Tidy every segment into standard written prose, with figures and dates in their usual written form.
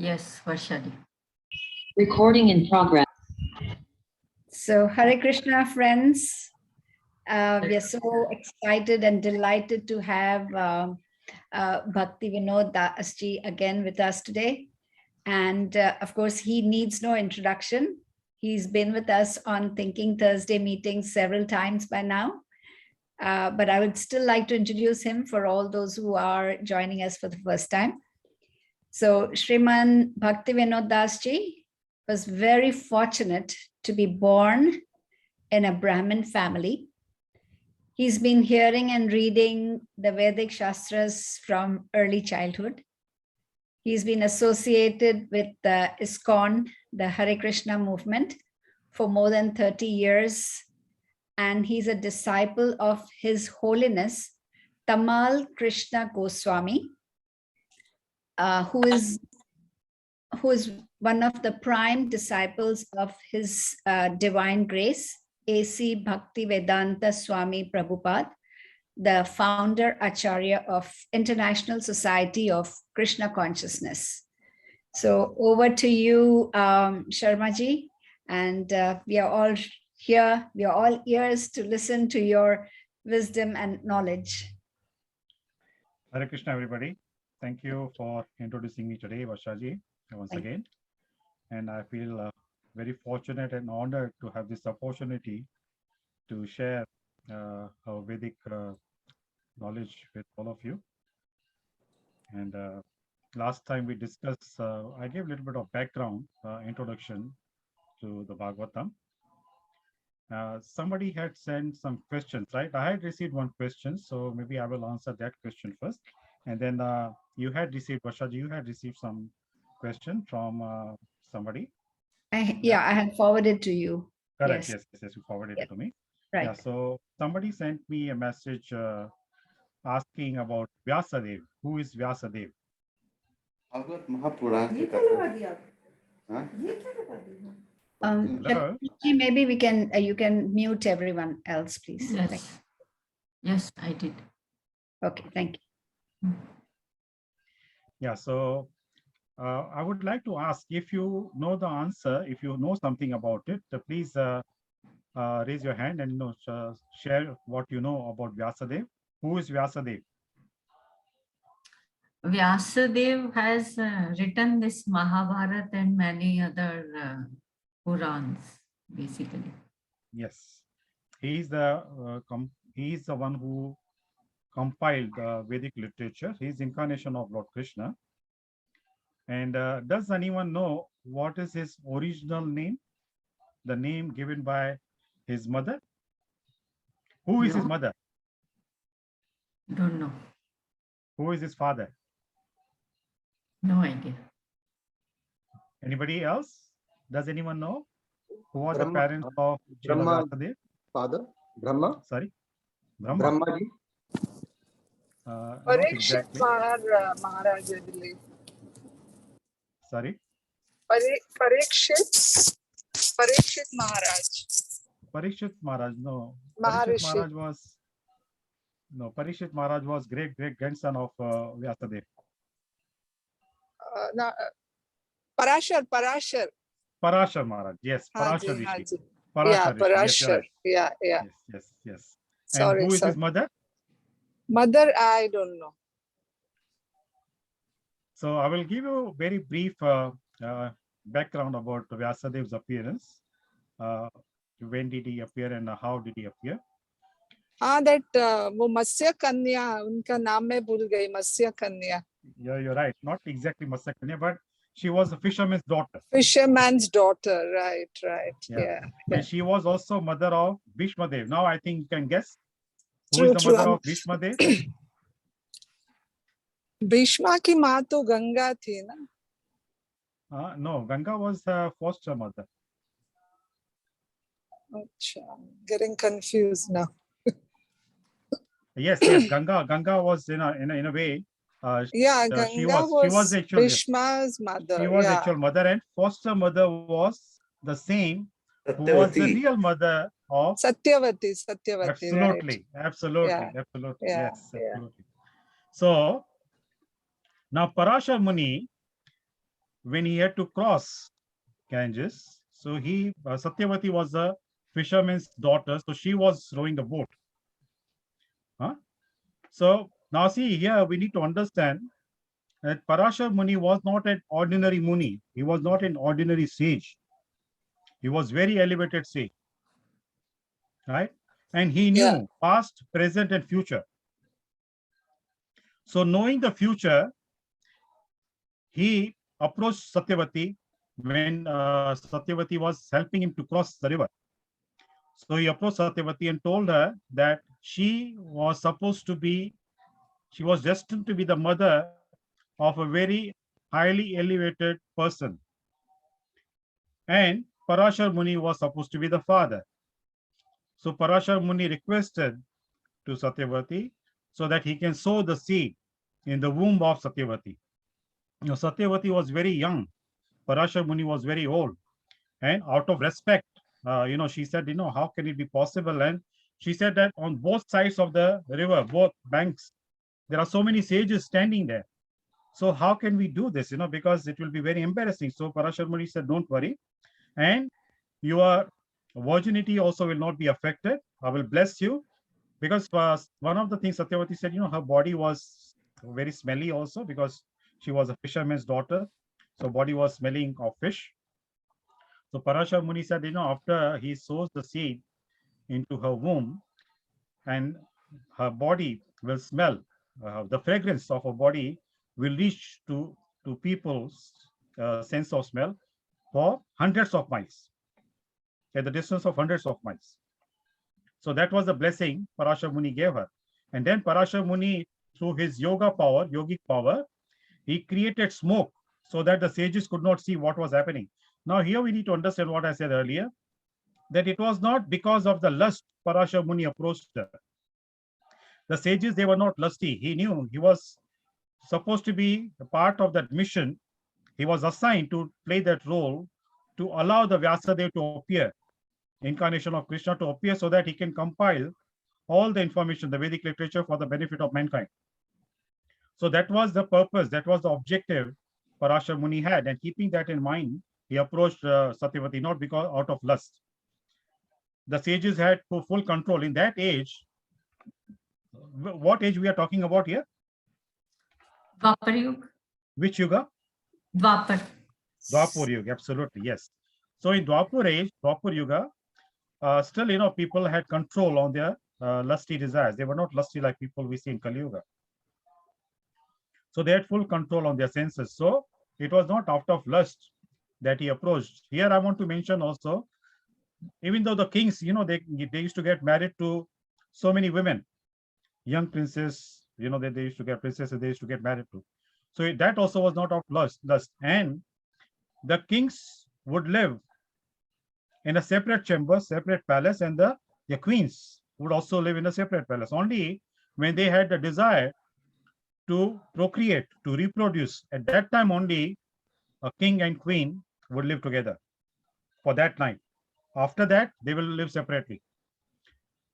Yes, Varshadi. Recording in progress. So, Hare Krishna, friends. We are so excited and delighted to have Bhakti Vinod Dasji again with us today. And of course, he needs no introduction. He's been with us on Thinking Thursday meetings several times by now. But I would still like to introduce him for all those who are joining us for the first time. So, Shriman Bhakti Vinod Dasji was very fortunate to be born in a Brahmin family. He's been hearing and reading the Vedic Shastras from early childhood. He's been associated with the ISKCON, the Hare Krishna movement, for more than 30 years. And he's a disciple of His Holiness, Tamal Krishna Goswami, who is one of the prime disciples of His Divine Grace, A.C. Bhakti Vedanta Swami Prabhupada, the founder Acharya of International Society of Krishna Consciousness. So over to you, Sharma ji, and we are all here, we are all ears to listen to your wisdom and knowledge. Hare Krishna, everybody. Thank you for introducing me today, Varshaji, once again. And I feel very fortunate and honored to have this opportunity to share our Vedic knowledge with all of you. And last time we discussed, I gave a little bit of background introduction to the Bhagavatam. Somebody had sent some questions, right? I had received one question, so maybe I will answer that question first. And then you had received, Varshaji, you had received some question from somebody. I had forwarded to you. Correct. Yes, you forwarded it to me. Right. Yeah, so somebody sent me a message asking about Vyasadeva. Who is Vyasadeva? Bhaagvat Mahapuraan. Maybe we can you can mute everyone else, please. Yes. Yes, I did. Okay, thank you. Yeah, so I would like to ask, if you know the answer, if you know something about it, please raise your hand and share what you know about Vyasadeva. Who is Vyasadeva? Vyasadeva has written this Mahabharata and many other Purans, basically. Yes, he is the one who compiled the Vedic literature. He is incarnation of Lord Krishna. And does anyone know what is his original name? The name given by his mother? Who is his mother? Don't know. Who is his father? No idea. Anybody else? Does anyone know? Who was Brahma, the parents of Brahma, Vyasadeva? Father? Brahma? Sorry? Brahma? Brahmaji? Not exactly. Maharaj, I believe. Sorry? Parikshit Maharaj. Parikshit Maharaj, no. Maharishi. Parikshit Maharaj was great grandson of Vyasadeva. Parashar. Parashar Maharaj, yes, Parashar Rishi. Haji. Parashar Rishi. Parashar. Yes, Yeah. Yes. Sorry, and who is his mother? Mother, I don't know. So I will give you a very brief background about Vyasadeva's appearance. When did he appear and how did he appear? That वो मत्स्य कन्या, उनका नाम मैं भूल गई, मत्स्य कन्या. Yeah, you're right. Not exactly Matsya Kanya, but she was a fisherman's daughter. Fisherman's daughter, right. Yeah. And she was also mother of Bhishmadev. Now I think you can guess who True, is the mother of Bhishmadev? Bheeshma की माँ तो गंगा थी ना? No, Ganga was her foster mother. Achha, getting confused now. Yes, Ganga was in a way. Ganga she was actually Bhishma's mother. She was actual mother, and foster mother was the same who was the real mother of Satyavati. Absolutely, right. absolutely. Yeah. Yes, absolutely. So now Parashar Muni, when he had to cross Ganges, so Satyavati was a fisherman's daughter, so she was rowing the boat. Huh? So now see here, we need to understand that Parashar Muni was not an ordinary Muni. He was not an ordinary sage. He was very elevated sage, right? And he Yeah. knew past, present, and future. So knowing the future, he approached Satyavati when Satyavati was helping him to cross the river. So he approached Satyavati and told her that she was destined to be the mother of a very highly elevated person. And Parashar Muni was supposed to be the father. So Parashar Muni requested to Satyavati so that he can sow the seed in the womb of Satyavati. Satyavati was very young. Parashar Muni was very old. And out of respect, she said, how can it be possible? And she said that on both sides of the river, both banks, there are so many sages standing there. So how can we do this? Because it will be very embarrassing. So Parashar Muni said, don't worry. And your virginity also will not be affected. I will bless you. Because one of the things Satyavati said, her body was very smelly also because she was a fisherman's daughter. So body was smelling of fish. So Parashar Muni said, after he sows the seed into her womb and her body will smell, the fragrance of her body will reach to people's sense of smell for hundreds of miles, at the distance of hundreds of miles. So that was the blessing Parashar Muni gave her. And then Parashar Muni, through his yogic power, he created smoke so that the sages could not see what was happening. Now here we need to understand what I said earlier, that it was not because of the lust Parashar Muni approached her. The sages, they were not lusty. He knew he was supposed to be a part of that mission. He was assigned to play that role to allow the Vyasadeva to appear, incarnation of Krishna to appear, so that he can compile all the information, the Vedic literature, for the benefit of mankind. So that was the purpose, that was the objective Parashar Muni had. And keeping that in mind, he approached Satyavati not because out of lust. The sages had full control in that age. What age we are talking about here? Dwapar Yuga. Which Yuga? Dwapar. Dwapar Yuga, absolutely, yes. So in Dwapar Yuga, still, people had control on their lusty desires. They were not lusty like people we see in Kali Yuga. So they had full control on their senses. So it was not out of lust that he approached. Here I want to mention also, even though the kings, they used to get married to so many women, young princes, they used to get princesses, they used to get married to. So that also was not of lust. And the kings would live in a separate chamber, separate palace, and the queens would also live in a separate palace. Only when they had the desire to procreate, to reproduce, at that time only a king and queen would live together for that night. After that, they will live separately.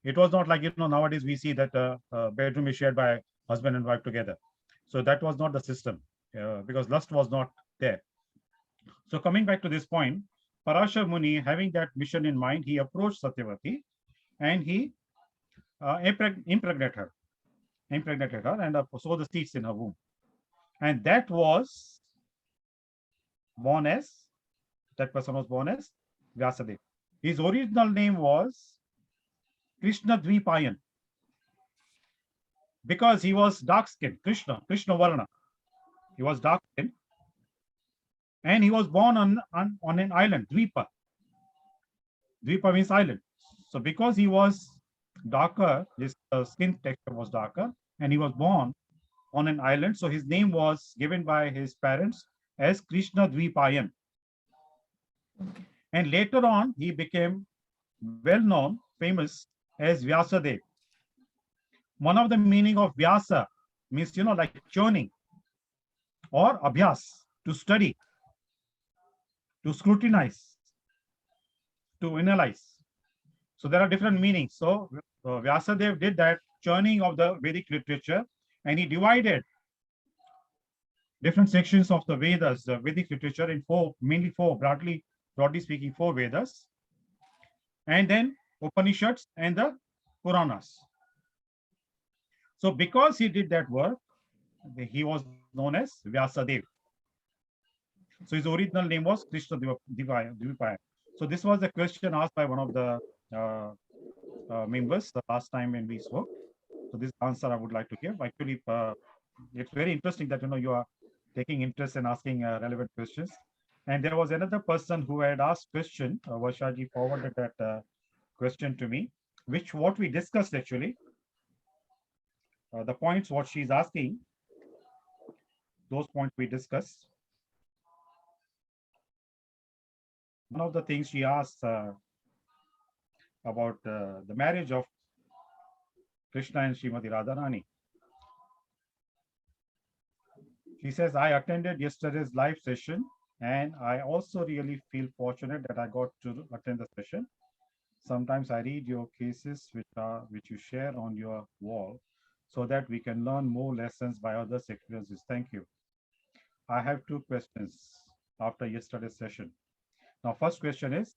It was not like, nowadays we see that a bedroom is shared by husband and wife together. So that was not the system because lust was not there. So coming back to this point, Parashar Muni, having that mission in mind, he approached Satyavati and he impregnated her and sowed the seeds in her womb. And that person was born as Vyasadeva. His original name was Krishna Dvipayan, because he was dark-skinned, Krishna Varna. He was dark-skinned, and he was born on an island, Dvipa. Dvipa means island. So because he was darker, his skin texture was darker, and he was born on an island, so his name was given by his parents as Krishna Dvipayan. And later on, he became well-known, famous as Vyasadeva. One of the meaning of Vyasa means, like churning, or abhyas, to study, to scrutinize, to analyze. So there are different meanings. So Vyasadeva did that churning of the Vedic literature, and he divided different sections of the Vedas, the Vedic literature in mainly four, broadly speaking, four Vedas, and then Upanishads and the Puranas. So because he did that work, he was known as Vyasadeva. So his original name was Krishna Dvipaya. So this was the question asked by one of the members the last time when we spoke. So this answer I would like to give. Actually, it's very interesting that you are taking interest in asking relevant questions. And there was another person who had asked question. Varshaji forwarded that question to me, what we discussed actually. The points what she's asking, those points we discussed. One of the things she asked about the marriage of Krishna and Srimati Radharani. She says, I attended yesterday's live session and I also really feel fortunate that I got to attend the session. Sometimes I read your cases which you share on your wall so that we can learn more lessons by others' experiences. Thank you. I have two questions after yesterday's session. Now, first question is,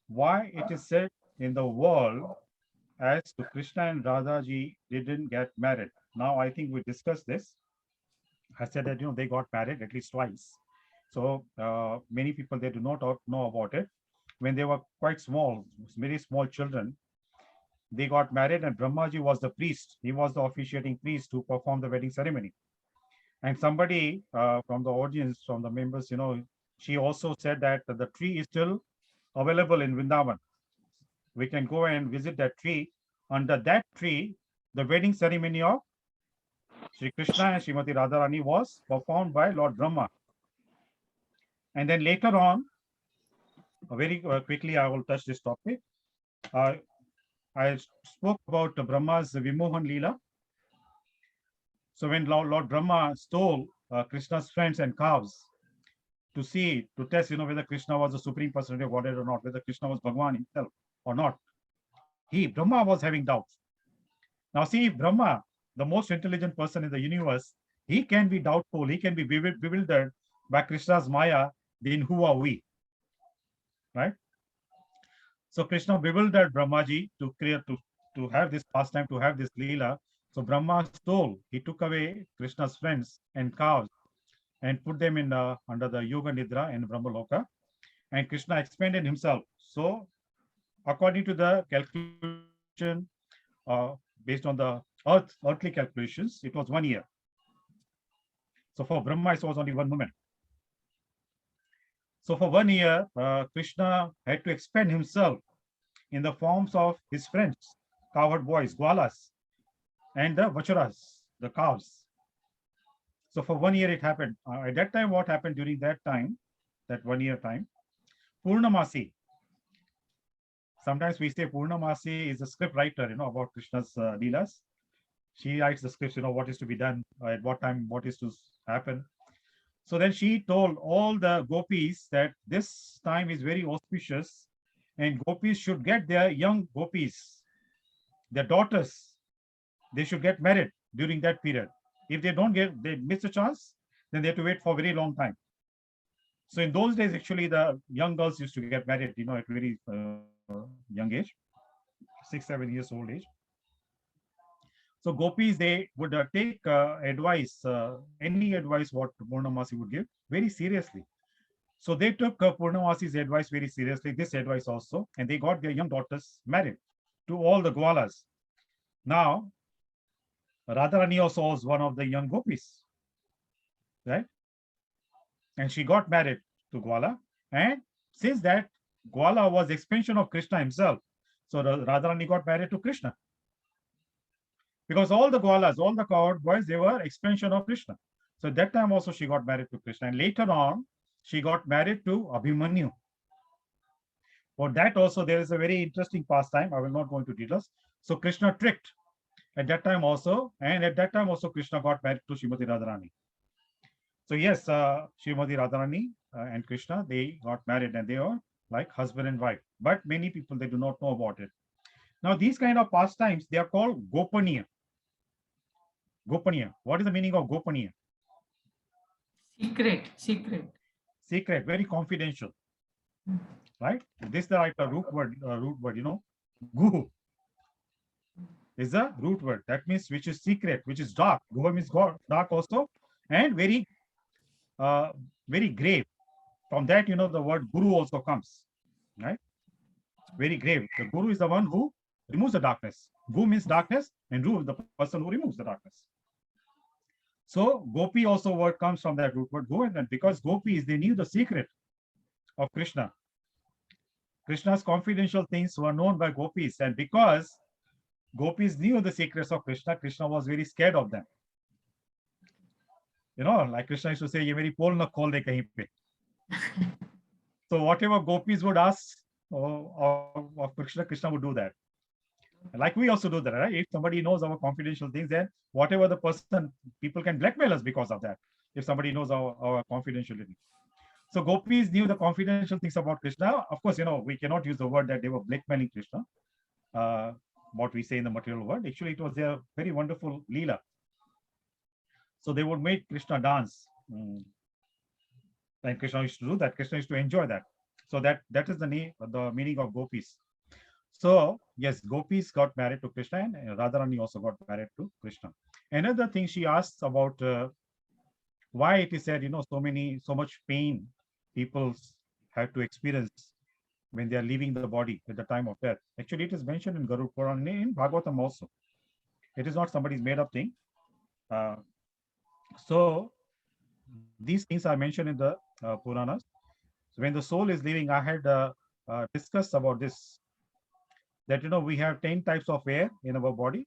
why it is said in the world as to Krishna and Radhaji didn't get married? Now, I think we discussed this. I said that, they got married at least twice. So many people, they do not know about it. When they were quite small, very small children, they got married and Brahmaji was the priest. He was the officiating priest who performed the wedding ceremony. And somebody from the audience, from the members, she also said that the tree is still available in Vrindavan. We can go and visit that tree. Under that tree, the wedding ceremony of Sri Krishna and Srimati Radharani was performed by Lord Brahma. And then later on, very quickly, I will touch this topic. I spoke about Brahma's Vimohan Leela. So when Lord Brahma stole Krishna's friends and calves to test, whether Krishna was the supreme personality of Godhead or not, whether Krishna was Bhagwan himself or not, Brahma was having doubts. Now see, Brahma, the most intelligent person in the universe, he can be doubtful, he can be bewildered by Krishna's Maya, then who are we? Right? So Krishna bewildered Brahmaji to have this pastime, to have this Leela. So Brahma stole, he took away Krishna's friends and cows and put them in under the Yoga Nidra in Brahmaloka. And Krishna expanded himself. So according to the calculation, based on the earthly calculations, it was 1 year. So for Brahma, it was only 1 moment. So for 1 year, Krishna had to expand himself in the forms of his friends, cowherd boys, gwalas, and the vacharas, the cows. So for 1 year it happened. At that time, what happened during that time, that 1 year time? Purnamasi. Sometimes we say Purnamasi is a script writer, about Krishna's Leelas. She writes the scripts, what is to be done, at what time, what is to happen. So then she told all the gopis that this time is very auspicious and gopis should get their young gopis, their daughters, they should get married during that period. If they miss a chance, then they have to wait for a very long time. So in those days, actually, the young girls used to get married, at very young age, 6-7 years old age. So gopis, they would take advice, any advice what Purnamasi would give, very seriously. So they took Purnamasi's advice very seriously, this advice also, and they got their young daughters married to all the Gwalas. Now, Radharani also was one of the young gopis, right? And she got married to Gwala. And since that, Gwala was expansion of Krishna himself. So Radharani got married to Krishna. Because all the Gwalas, all the cowherd boys, they were expansion of Krishna. So that time also she got married to Krishna. And later on, she got married to Abhimanyu. For that also, there is a very interesting pastime. I will not go into details. So Krishna tricked at that time also. And at that time also, Krishna got married to Srimati Radharani. So yes, Srimati Radharani and Krishna, they got married and they were like husband and wife. But many people, they do not know about it. Now, these kind of pastimes, they are called Gopaniya. Gopaniya. What is the meaning of Gopaniya? Secret. Secret, very confidential, right? This is the right root word, Gu is the root word. That means which is secret, which is dark. Gu means dark also, and uh, very grave. From that, the word guru also comes, right? Very grave. The guru is the one who removes the darkness. Gu means darkness, and Ru is the person who removes the darkness. So Gopi also word comes from that root word Go, and then because Gopis they knew the secret of Krishna. Krishna's confidential things were known by Gopis, and because Gopis knew the secrets of Krishna, Krishna was very scared of them. Like Krishna used to say, "Ye meri pol na khol de kahin pe." So whatever Gopis would ask of Krishna, Krishna would do that. Like we also do that, right? If somebody knows our confidential things, then whatever the person, people can blackmail us because of that. If somebody knows our confidentiality. So Gopis knew the confidential things about Krishna. Of course, we cannot use the word that they were blackmailing Krishna. What we say in the material world. Actually, it was their very wonderful Leela. So they would make Krishna dance. And Krishna used to do that. Krishna used to enjoy that. So that is the meaning of Gopis. So yes, Gopis got married to Krishna, and Radharani also got married to Krishna. Another thing she asks about why it is said, so much pain people have to experience when they are leaving the body at the time of death. Actually, it is mentioned in Puraan, in Bhagavatam also. It is not somebody's made up thing. So these things are mentioned in the Puranas. So when the soul is leaving, I had discussed about this, that we have 10 types of air in our body.